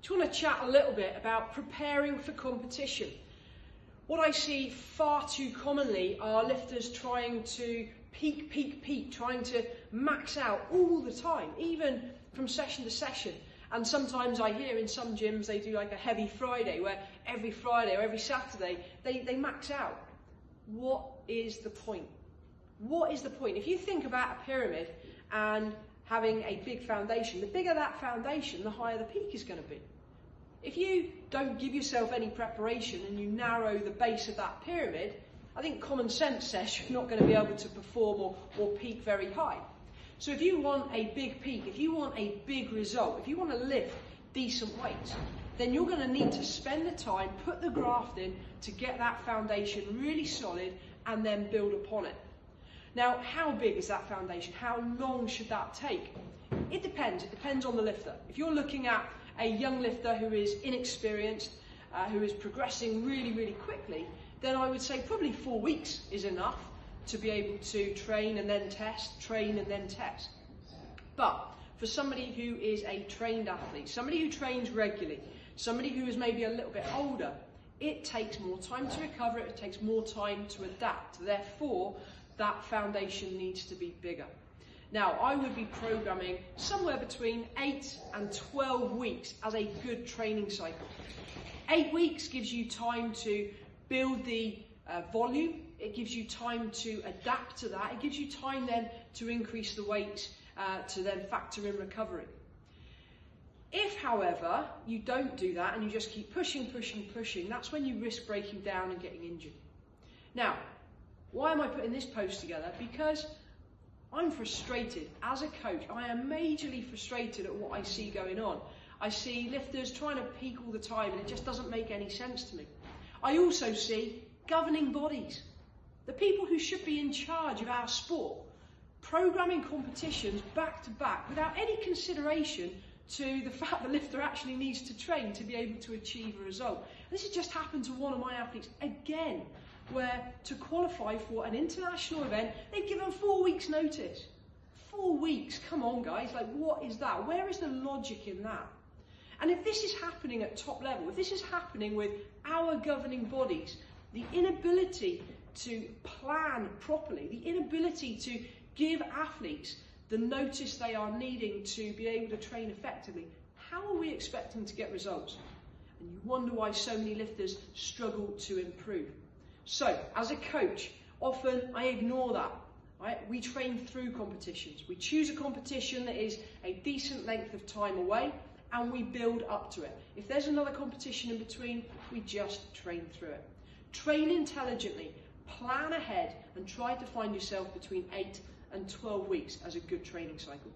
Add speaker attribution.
Speaker 1: just want to chat a little bit about preparing for competition. What I see far too commonly are lifters trying to peak, trying to max out all the time, even from session to session. And sometimes I hear in some gyms they do like a heavy Friday, where every Friday or every Saturday they max out. What is the point? What is the point? If you think about a pyramid and having a big foundation, the bigger that foundation, the higher the peak is going to be. If you don't give yourself any preparation and you narrow the base of that pyramid, I think common sense says you're not going to be able to perform or peak very high. So if you want a big peak, if you want a big result, if you want to lift decent weights, then you're going to need to spend the time, put the graft in to get that foundation really solid and then build upon it. Now, how big is that foundation? How long should that take? It depends on the lifter. If you're looking at a young lifter who is inexperienced, who is progressing really quickly, then I would say probably 4 weeks is enough to be able to train and then test, train and then test. But for somebody who is a trained athlete, somebody who trains regularly, somebody who is maybe a little bit older, it takes more time to recover, it takes more time to adapt. Therefore, that foundation needs to be bigger. Now, I would be programming somewhere between 8 and 12 weeks as a good training cycle. 8 weeks gives you time to build the volume, it gives you time to adapt to that, it gives you time then to increase the weight to then factor in recovery. If, however, you don't do that and you just keep pushing, that's when you risk breaking down and getting injured. Now, why am I putting this post together? Because I'm frustrated as a coach. I am majorly frustrated at what I see going on. I see lifters trying to peak all the time and it just doesn't make any sense to me. I also see governing bodies, the people who should be in charge of our sport, programming competitions back to back without any consideration to the fact the lifter actually needs to train to be able to achieve a result. This has just happened to one of my athletes again, where to qualify for an international event, they've given 4 weeks notice. 4 weeks, come on guys, like what is that? Where is the logic in that? And if this is happening at top level, if this is happening with our governing bodies, the inability to plan properly, the inability to give athletes the notice they are needing to be able to train effectively, how are we expecting to get results? And you wonder why so many lifters struggle to improve. So, as a coach, often I ignore that. Right? We train through competitions. We choose a competition that is a decent length of time away and we build up to it. If there's another competition in between, we just train through it. Train intelligently, plan ahead and try to find yourself between 8 and 12 weeks as a good training cycle.